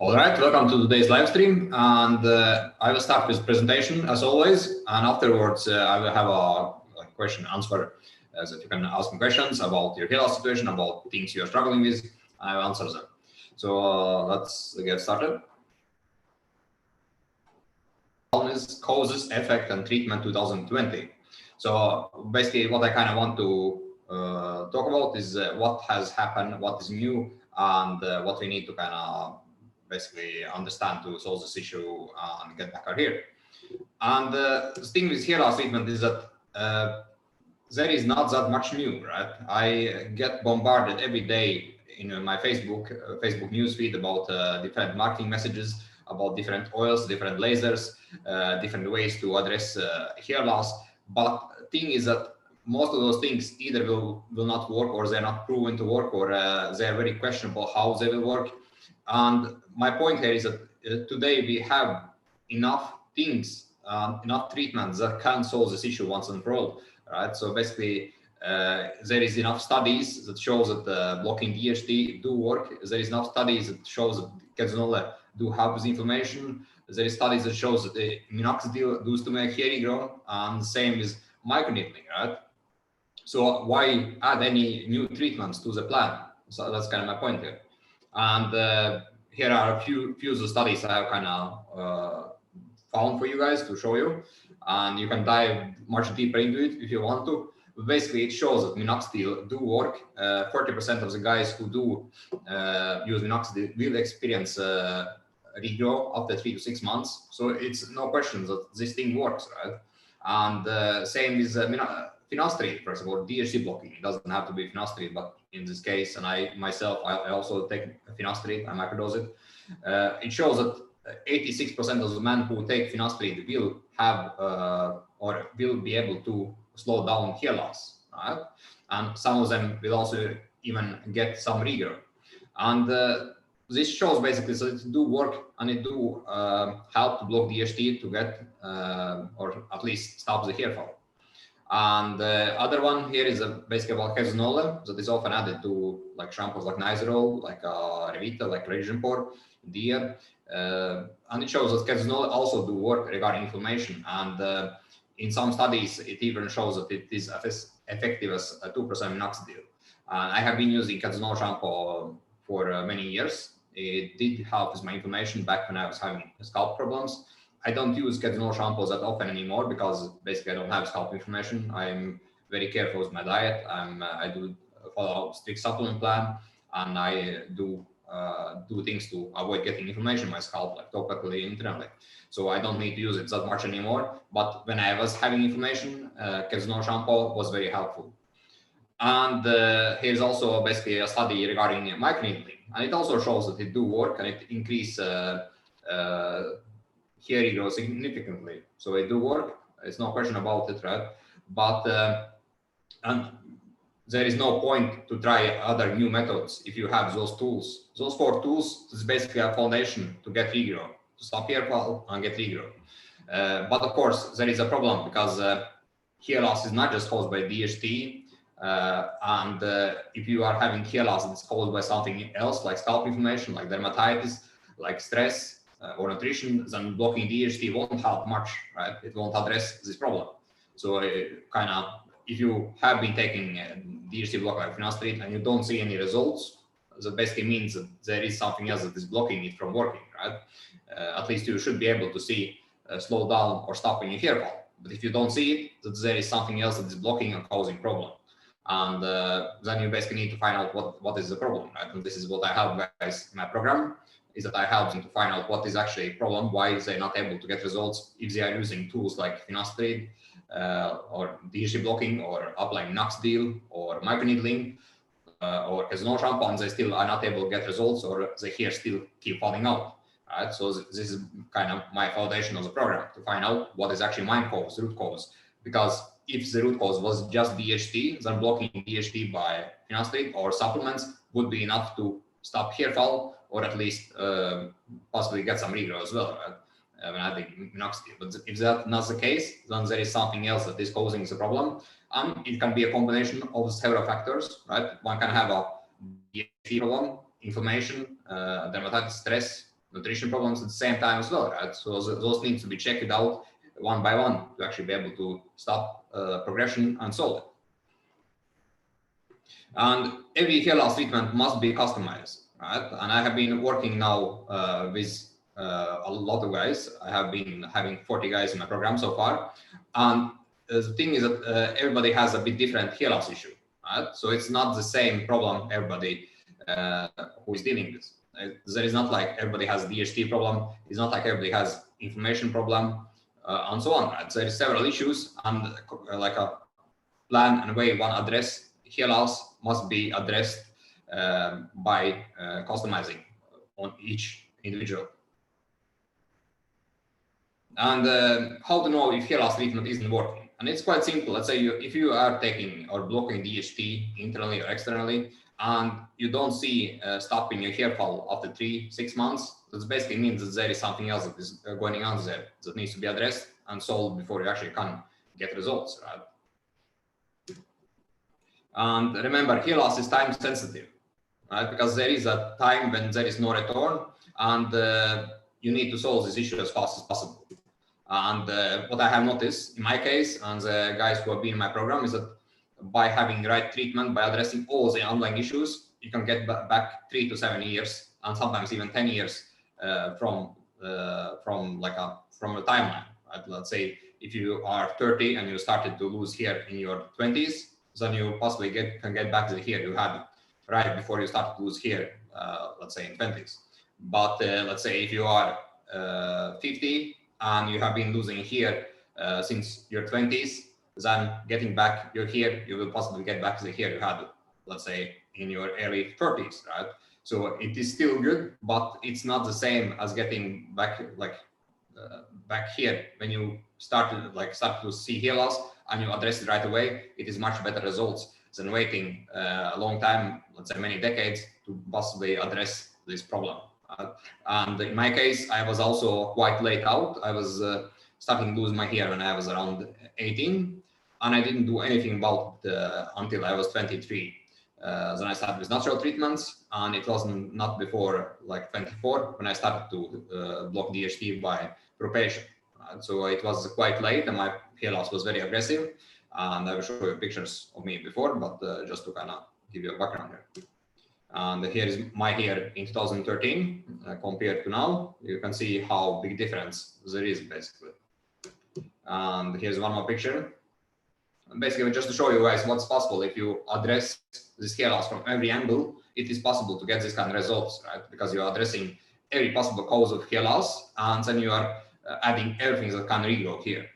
All right, welcome to today's live stream, and I will start with presentation as always, and afterwards I will have a question and answer, so that you can ask me questions about your hair loss situation, about things you are struggling with, and I will answer them. So let's get started. Baldness causes, effect, and treatment 2020. So basically, what I kind of want to talk about is what has happened, what is new, and what we need to kind of basically understand to solve this issue and get back our hair. And the thing with hair loss treatment is that there is not that much new, right? I get bombarded every day in my Facebook newsfeed about different marketing messages, about different oils, different lasers, different ways to address hair loss. But the thing is that most of those things either will not work, or they're not proven to work, or they're very questionable how they will work. And my point here is that today we have enough things, enough treatments that can solve this issue once and for all, right? So basically, there is enough studies that shows that blocking DHT do work. There is enough studies that shows that ketonozcale do have this inflammation. There is studies that shows that the minoxidil does to make hair regrow, and same is microneedling, right? So why add any new treatments to the plan? So that's kind of my point here. And here are a few of the studies I have kind of found for you guys to show you, and you can dive much deeper into it if you want to. But basically, it shows that minoxidil do work. 40% of the guys who do use minoxidil will experience regrow after 3 to 6 months. So it's no question that this thing works, right? And same is finasteride, for example, DHT blocking. It doesn't have to be finasteride, but in this case, and I myself, I also take finasteride, I microdose it. It shows that 86% of the men who take finasteride will have or will be able to slow down hair loss, right? And some of them will also even get some regrowth. And this shows basically that it do work, and it do help to block DHT to get or at least stop the hair fall. And the other one here is basically about ketonozcale that is often added to like shampoos like Nizoral, like Revita, like Regrowth, Dia. And it shows that ketonozcale also do work regarding inflammation. And in some studies, it even shows that it is as effective as 2% minoxidil. And I have been using ketonozcale shampoo for many years. It did help with my inflammation back when I was having scalp problems. I don't use ketonozcale shampoos that often anymore because basically I don't have scalp inflammation. I'm very careful with my diet. I do follow a strict supplement plan, and I do things to avoid getting inflammation in my scalp, like topically, internally. So I don't need to use it that much anymore. But when I was having inflammation, ketonozcale shampoo was very helpful. And here's also basically a study regarding microneedling, and it also shows that it do work, and it increase hair regrowth significantly. So it do work. It's no question about it, right? But and there is no point to try other new methods if you have those tools. Those 4 tools is basically a foundation to get regrowth, to stop hair fall and get regrowth. But of course, there is a problem because hair loss is not just caused by DHT. And if you are having hair loss that's caused by something else, like scalp inflammation, like dermatitis, like stress, or nutrition, then blocking DHT won't help much, right? It won't address this problem. So kind of, if you have been taking DHT blocker like finasteride and you don't see any results, that basically means that there is something else that is blocking it from working, right? At least you should be able to see slow down or stopping your hair fall. But if you don't see it, that there is something else that is blocking and causing problem. And then you basically need to find out what is the problem, right? And this is what I help guys in my program, is that I help them to find out what is actually a problem, why they're not able to get results if they are using tools like finasteride or DHT blocking, or applying minoxidil or microneedling or ketonozcale shampoo, and they still are not able to get results, or the hair still keep falling out. Right? So this is kind of my foundation of the program, to find out what is actually root cause. Because if the root cause was just DHT, then blocking DHT by finasteride or supplements would be enough to stop hair fall, or at least possibly get some regrowth as well, right? When adding minoxidil. But if that's not the case, then there is something else that is causing the problem, and it can be a combination of several factors, right? One can have a DHT problem, inflammation, dermatitis, stress, nutrition problems at the same time as well, right? So those need to be checked out one by one to actually be able to stop progression and solve it. And every hair loss treatment must be customized, right? And I have been working now with a lot of guys. I have been having 40 guys in my program so far. And the thing is that everybody has a bit different hair loss issue, right? So it's not the same problem everybody who is dealing with. There is not like everybody has DHT problem. It's not like everybody has inflammation problem and so on, right? There is several issues, and like a plan and way one address hair loss must be addressed by customizing on each individual. And how to know if hair loss treatment isn't working? And it's quite simple. Let's say if you are taking or blocking DHT internally or externally, and you don't see stopping your hair fall after 3-6 months, that basically means that there is something else that is going on there that needs to be addressed and solved before you actually can get results, right? And remember, hair loss is time sensitive, right? Because there is a time when there is no return, and you need to solve this issue as fast as possible. And what I have noticed in my case and the guys who have been in my program is that by having the right treatment, by addressing all the underlying issues, you can get back 3 to 7 years and sometimes even 10 years from a timeline. Right? Let's say if you are 30 and you started to lose hair in your 20s, then you possibly can get back the hair you had right before you start to lose hair, let's say in 20s. But let's say if you are 50 and you have been losing hair since your 20s, then getting back your hair, you will possibly get back the hair you had, let's say, in your early 30s, right? So it is still good, but it's not the same as getting back back here when you start to see hair loss and you address it right away. It is much better results than waiting a long time, let's say many decades, to possibly address this problem. And in my case, I was also quite late out. I was starting to lose my hair when I was around 18, and I didn't do anything about it until I was 23. Then I started with natural treatments, and it wasn't not before like 24 when I started to block DHT by propagation. So it was quite late, and my hair loss was very aggressive. And I will show you pictures of me before, but just to kind of give you a background here. And here is my hair in 2013 compared to now. You can see how big difference there is basically. And here's one more picture. And basically, just to show you guys what's possible if you address this hair loss from every angle, it is possible to get this kind of results, right? Because you're addressing every possible cause of hair loss, and then you are adding everything that can regrow here,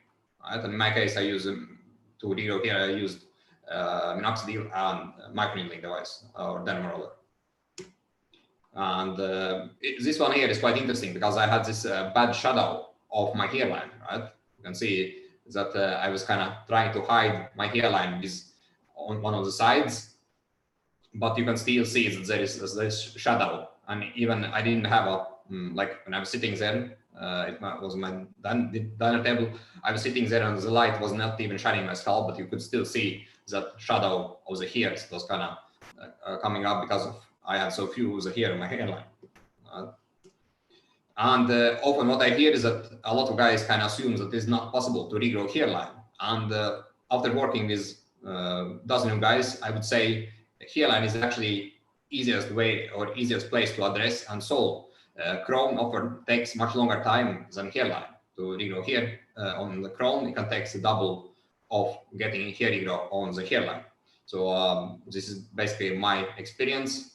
right? And in my case, I use to regrow here, I used minoxidil and microneedling device or derma roller. And this one here is quite interesting because I had this bad shadow of my hairline, right? You can see that I was kind of trying to hide my hairline with on one of the sides, but you can still see that there is this shadow. And even I didn't have a, like when I was sitting there, it was my dinner table, I was sitting there and the light was not even shining my scalp, but you could still see that shadow of the hairs was kind of coming up because of I had so few of the hair in my hairline. And often what I hear is that a lot of guys kind of assume that it's not possible to regrow hairline. And after working with dozens of guys, I would say hairline is actually easiest way or easiest place to address and solve. Crown often takes much longer time than hairline to regrow hair. On the crown, it can take the double of getting hair regrow on the hairline. So this is basically my experience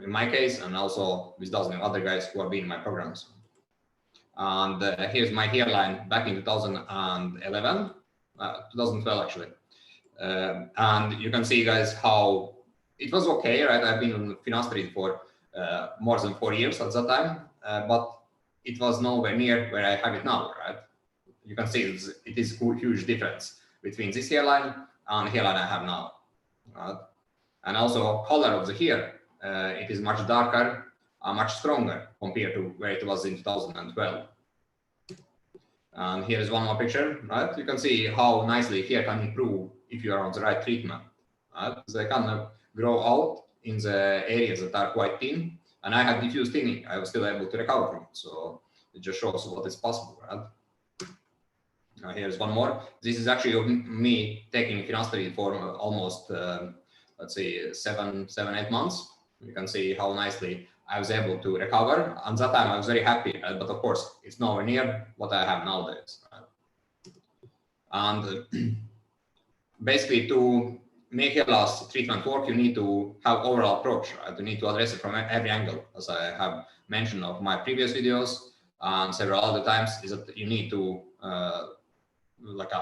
in my case, and also with dozens of other guys who have been in my programs. And here's my hairline back in 2011, 2012 actually. And you can see, guys, how it was okay, right? I've been on finasteride for more than 4 years at that time, but it was nowhere near where I have it now, right? You can see it is a huge difference between this hairline and the hairline I have now. And also color of the hair, it is much darker, much stronger compared to where it was in 2012. And here is one more picture, right? You can see how nicely hair can improve if you are on the right treatment. Right? They can grow out in the areas that are quite thin, and I had diffuse thinning. I was still able to recover from it. So it just shows what is possible, right? Here's one more. This is actually of me taking finasteride for almost, let's say, 8 months. You can see how nicely I was able to recover. And that time I was very happy, right? But of course, it's nowhere near what I have nowadays. Right? And basically, to make hair loss treatment work, you need to have overall approach. Right? You need to address it from every angle, as I have mentioned of my previous videos and several other times. Is that you need to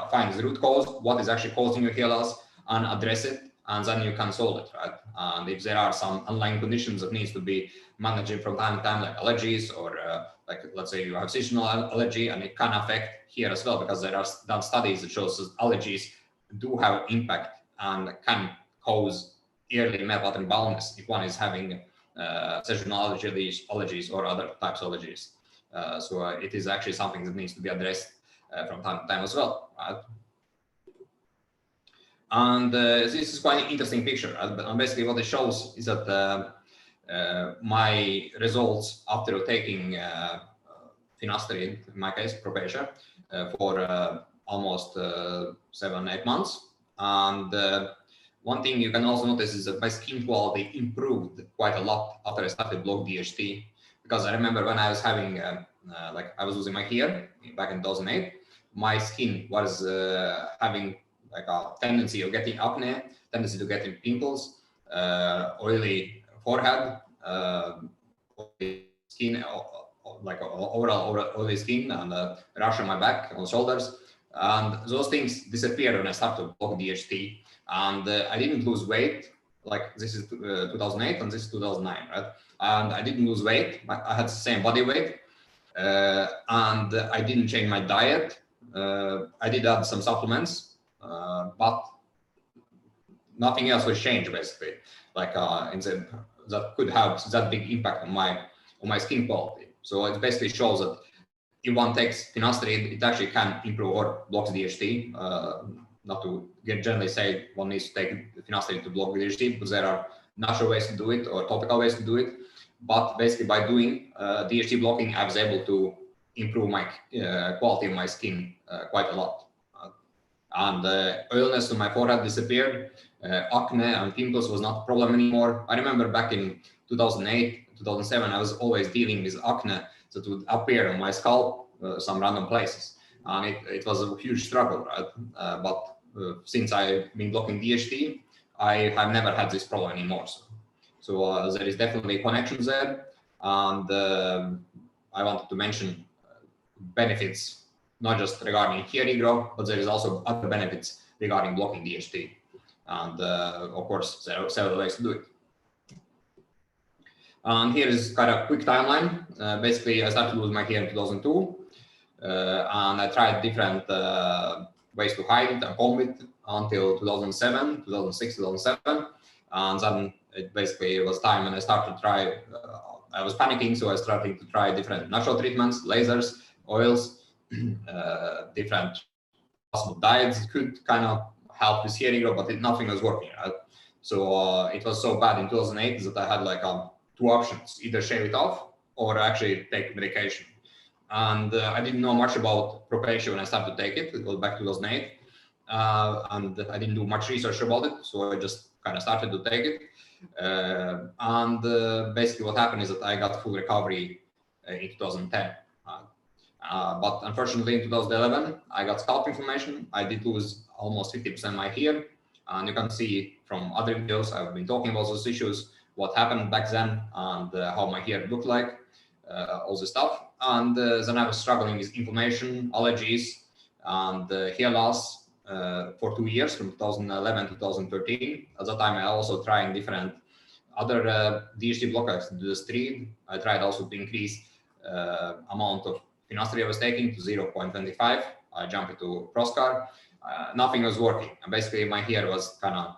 find the root cause, what is actually causing your hair loss, and address it, and then you can solve it, right? And if there are some underlying conditions that needs to be managed from time to time, like allergies, or like let's say you have seasonal allergy, and it can affect here as well, because there are done studies that shows that allergies do have impact and can cause early male pattern baldness if one is having seasonal allergies or other types of allergies. So it is actually something that needs to be addressed from time to time as well, right? And this is quite an interesting picture. And basically what it shows is that my results after taking finasteride, in my case, Propecia, for almost 7-8 months. And one thing you can also notice is that my skin quality improved quite a lot after I started block DHT. Because I remember when I was having, I was losing my hair back in 2008, my skin was having like a tendency of getting acne, tendency to getting pimples, oily forehead, oily skin, like overall oily skin, and rash on my back, on shoulders. And those things disappeared when I started block DHT. And I didn't lose weight. Like this is 2008 and this is 2009, right? And I didn't lose weight. I had the same body weight. And I didn't change my diet. I did add some supplements, but nothing else was changed basically. Like that could have that big impact on my skin quality. So it basically shows that if one takes finasteride, it actually can improve or blocks DHT. Not to generally say one needs to take finasteride to block DHT, because there are natural ways to do it or topical ways to do it. But basically by doing DHT blocking, I was able to improve my quality of my skin quite a lot. And oiliness on my forehead disappeared. Acne and pimples was not a problem anymore. I remember back in 2008, 2007, I was always dealing with acne that would appear on my scalp, some random places. And it was a huge struggle, right? But since I've been blocking DHT, I have never had this problem anymore. So there is definitely connections there. And I wanted to mention benefits, not just regarding hair regrowth, but there is also other benefits regarding blocking DHT. And of course, there are several ways to do it. And here is kind of a quick timeline. Basically, I started to lose my hair in 2002. And I tried different ways to hide it and comb it until 2007, 2006, 2007. And then it basically was time when I started to try, I was panicking, so I started to try different natural treatments, lasers, oils, different possible diets could kind of help with hair regrowth, but nothing was working, right? So it was so bad in 2008 that I had like two options, either shave it off or actually take medication. And I didn't know much about Propecia when I started to take it. It was back 2008. And I didn't do much research about it, so I just kind of started to take it. And basically what happened is that I got full recovery in 2010. But unfortunately in 2011, I got scalp inflammation. I did lose almost 50% of my hair. And you can see from other videos, I've been talking about those issues, what happened back then, and how my hair looked like, all this stuff. And then I was struggling with inflammation, allergies, and hair loss for 2 years, from 2011 to 2013. At that time, I also tried different other DHT blockers, the street. I tried also to increase amount of finasteride I was taking to 0.25. I jumped into Proscar. Nothing was working. And basically, my hair was kind of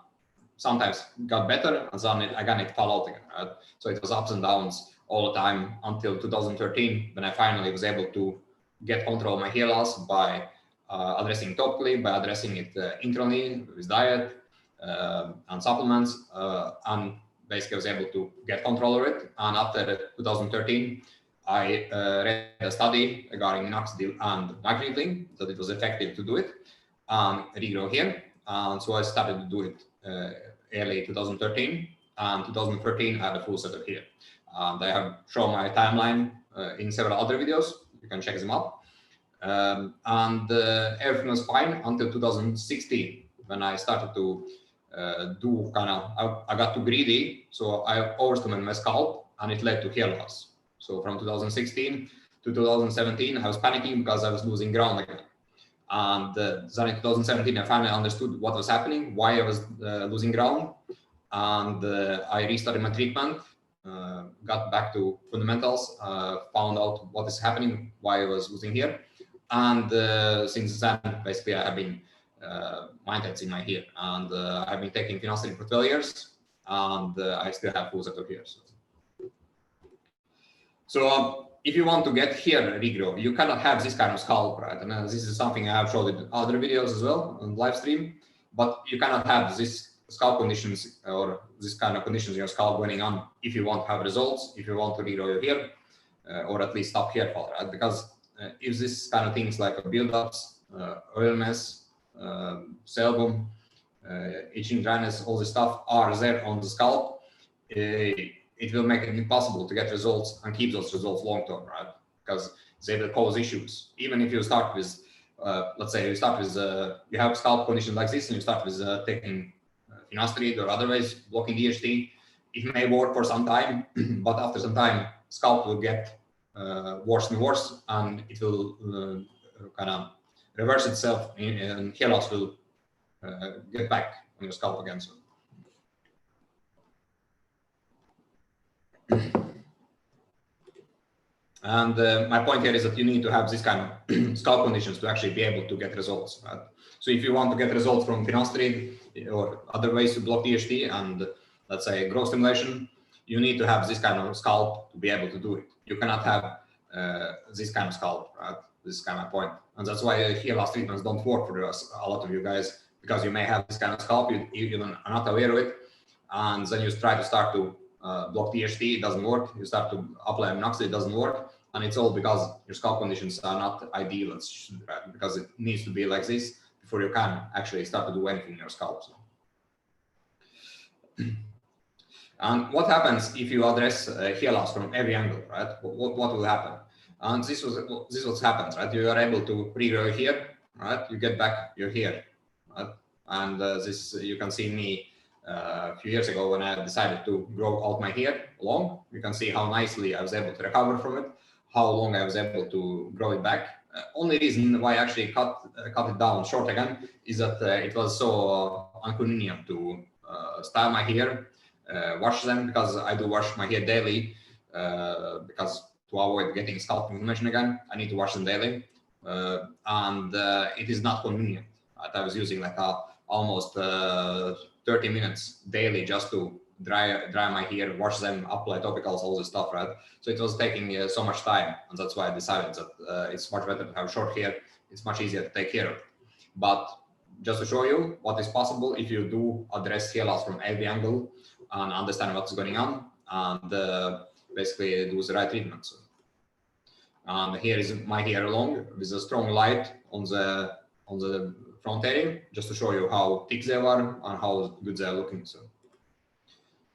sometimes got better, and then again it fell out again. Right? So it was ups and downs all the time until 2013, when I finally was able to get control of my hair loss by addressing it topically, by addressing it internally with diet and supplements, and basically was able to get control over it. And after 2013, I read a study regarding minoxidil and microneedling, that it was effective to do it, and regrow here. And so I started to do it early 2013. And 2013, I had a full setup here. And I have shown my timeline in several other videos. You can check them out. Everything was fine until 2016, when I started to do kind of, I got too greedy, so I overstimulated my scalp, and it led to hair loss. So from 2016 to 2017, I was panicking because I was losing ground again. And then in 2017, I finally understood what was happening, why I was losing ground. And I restarted my treatment, got back to fundamentals, found out what is happening, why I was losing hair. And since then, basically, I have been maintenance in my hair. And I've been taking finasteride for 12 years, and I still have full set of hair. So if you want to get hair regrow, you cannot have this kind of scalp, right? And this is something I have showed in other videos as well on live stream. But you cannot have this scalp conditions or this kind of conditions in your scalp going on if you want to have results, if you want to regrow your hair, or at least stop hair fall, right? Because if this kind of things like build-ups, oiliness, sebum, itching, dryness, all this stuff are there on the scalp, it will make it impossible to get results and keep those results long term, right? Because they will cause issues. Even if you start with, let's say you start with, you have scalp condition like this, and you start with taking finasteride or otherwise blocking DHT, it may work for some time, but after some time, scalp will get worse and worse, and it will kind of reverse itself, and hair loss will get back on your scalp again. So. And my point here is that you need to have this kind of scalp conditions to actually be able to get results. Right? So if you want to get results from finasteride or other ways to block DHT and let's say growth stimulation, you need to have this kind of scalp to be able to do it. You cannot have this kind of scalp, right? This is kind of point. And that's why hair loss treatments don't work for us, a lot of you guys, because you may have this kind of scalp, you are not aware of it. And then you try to start to block DHT, it doesn't work. You start to apply minoxidil, it doesn't work. And it's all because your scalp conditions are not ideal, because it needs to be like this before you can actually start to do anything in your scalp. So. And what happens if you address hair loss from every angle, right? What will happen? And this is what happens, right? You are able to regrow your hair, right? You get back your hair, right? And this, you can see me a few years ago when I decided to grow out my hair long. You can see how nicely I was able to recover from it, how long I was able to grow it back. Only reason why I actually cut it down short again is that it was so inconvenient to style my hair, wash them, because I do wash my hair daily, because to avoid getting scalp inflammation again, I need to wash them daily, and it is not convenient. I was using like almost 30 minutes daily just to dry my hair, wash them, apply topicals, all this stuff, right? So it was taking so much time, and that's why I decided that it's much better to have short hair. It's much easier to take care of. But just to show you what is possible if you do address hair loss from every angle and understand what's going on, and basically do the right treatment. So, and here is my hair along with a strong light on the front area, just to show you how thick they are and how good they are looking. So.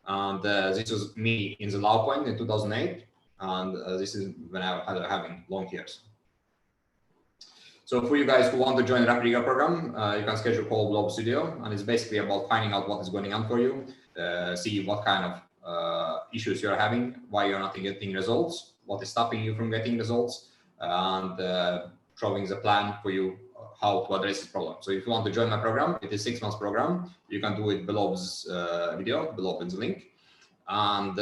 And this was me in the low point in 2008, and this is when I had having long hairs. So for you guys who want to join the Rapid Regrowth program, you can schedule a call below the video, and it's basically about finding out what is going on for you, see what kind of issues you're having, why you're not getting results, what is stopping you from getting results, and showing the plan for you how to address this problem. So if you want to join my program, it is a 6 months program. You can do it below this video, below in the link. And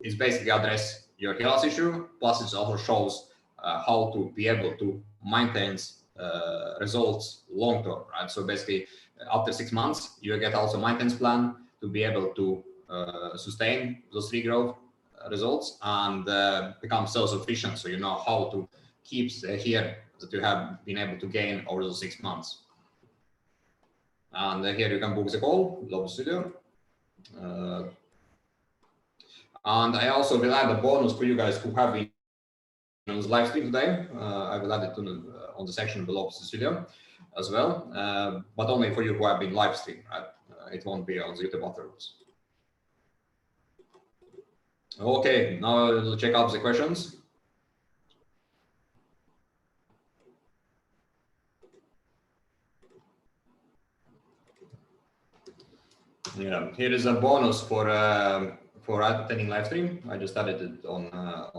it's basically address your hair loss issue. Plus it also shows how to be able to maintain results long term, right? So basically after 6 months, you get also maintenance plan to be able to sustain those regrowth results and become self-sufficient. So you know how to keep the hair that you have been able to gain over those 6 months. And here you can book the call below the studio. And I also will add a bonus for you guys who have been on the live stream today. I will add it on the section below this video as well, but only for you who have been live stream, right? It won't be on the YouTube afterwards. Okay, now we'll check out the questions. Yeah, here is a bonus for attending live stream. I just added it on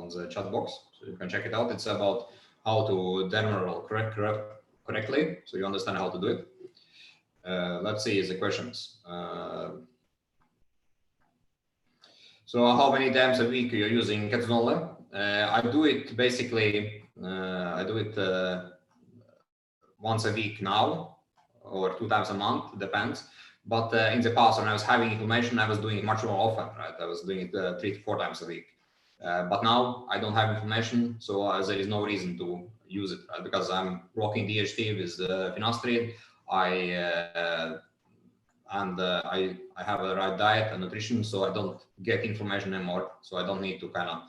the chat box, so you can check it out. It's about how to dermal correctly, so you understand how to do it. Let's see the questions. So how many times a week you're using ketonozcale? I do it basically. I do it once a week now, or 2 times a month, depends. But in the past, when I was having inflammation, I was doing it much more often, right? I was doing it 3 to 4 times a week. But now I don't have inflammation, so there is no reason to use it, right? Because I'm blocking DHT with finasteride. I have a right diet and nutrition, so I don't get inflammation anymore. So I don't need to kind of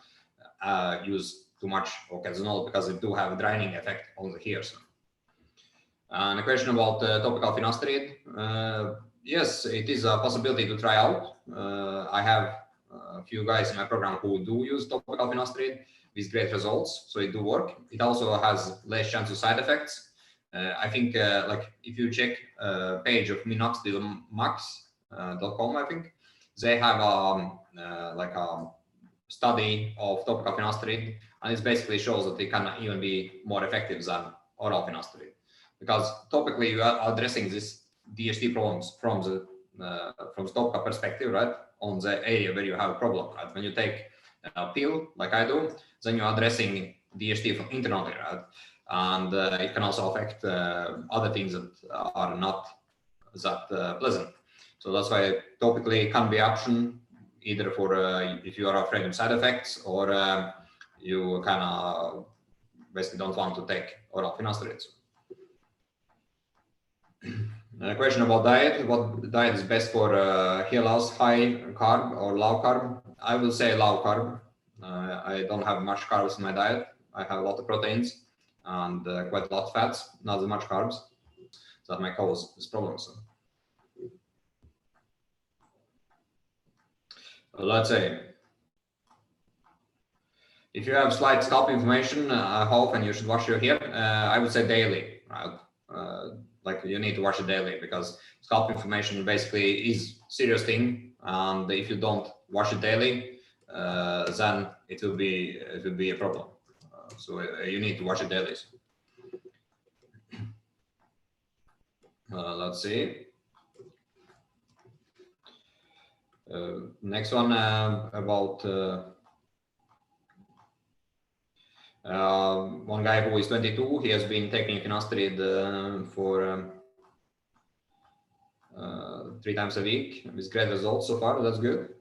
use too much ketonozcale because it do have a draining effect on the hairs. And a question about topical finasteride. Yes, it is a possibility to try out. I have a few guys in my program who do use topical finasteride with great results, so it do work. It also has less chance of side effects. I think like if you check page of minoxidilmax.com, I think they have like a study of topical finasteride, and it basically shows that it can even be more effective than oral finasteride, because topically you are addressing this DHT problems from the topical perspective, right? On the area where you have a problem, right? When you take a pill, like I do, then you're addressing DHT from internally, right? And it can also affect other things that are not that pleasant. So that's why topically can be an option, either for if you are afraid of side effects, or you kind of basically don't want to take oral finasteride. A question about diet. What diet is best for hair loss? High carb or low carb? I will say low carb. I don't have much carbs in my diet. I have a lot of proteins and quite a lot of fats, not as much carbs. So that might cause this problem. So let's say if you have slight scalp inflammation, how often you should wash your hair? I would say daily, right? Like you need to wash it daily, because scalp inflammation basically is a serious thing, and if you don't wash it daily, then it will be a problem. So you need to wash it daily. Let's see. Next one about one guy who is 22. He has been taking finasteride for 3 times a week with great results so far. That's good.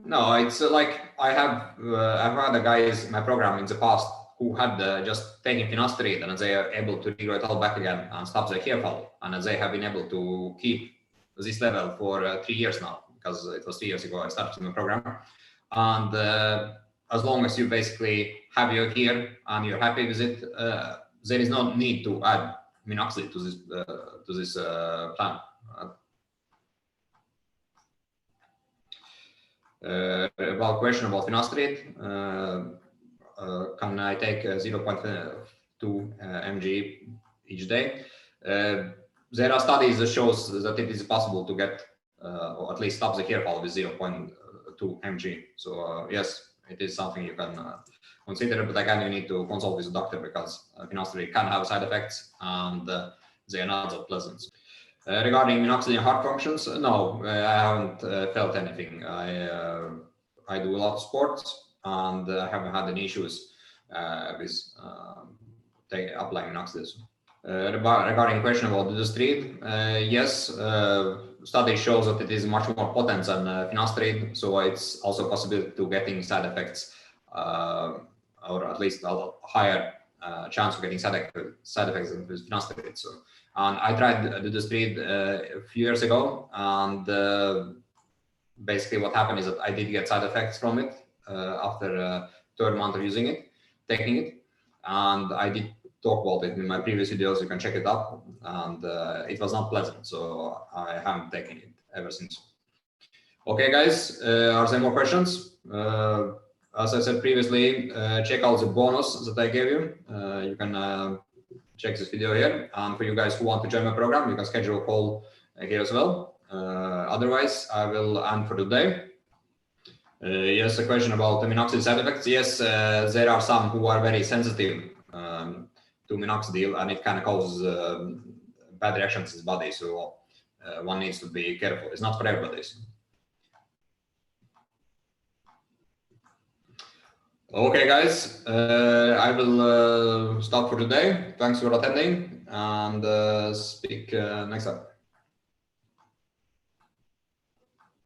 No, it's like I've had the guys in my program in the past who had just taken finasteride, and they are able to regrow it all back again and stop their hair fall, and they have been able to keep this level for 3 years now, because it was 3 years ago I started my program. And as long as you basically have your hair and you're happy with it, there is no need to add minoxidil to this plan. About question about finasteride, can I take 0.2 mg each day? There are studies that shows that it is possible to get or at least stop the hair fall with 0.2 mg. So yes, it is something you can consider, but again, you need to consult with the doctor, because finasteride can have side effects and they are not that pleasant. Regarding minoxidil and heart functions, no, I haven't felt anything. I do a lot of sports, and I haven't had any issues with applying minoxidil. Regarding question about dutasteride, yes, study shows that it is much more potent than finasteride, so it's also possible to getting side effects, or at least a higher chance of getting side effects than with finasteride. So, and I tried dutasteride a few years ago, and basically what happened is that I did get side effects from it after third month of using it, taking it, and I did talk about it in my previous videos. You can check it up, and it was not pleasant, so I haven't taken it ever since. Okay, guys, are there more questions? As I said previously, check out the bonus that I gave you. You can check this video here, and for you guys who want to join my program, you can schedule a call here as well. Otherwise, I will end for today. Yes, a question about the minoxidil side effects. Yes, there are some who are very sensitive to minoxidil, and it kind of causes bad reactions in the body. So one needs to be careful. It's not for everybody. Okay, guys, I will stop for today. Thanks for attending, and speak next time.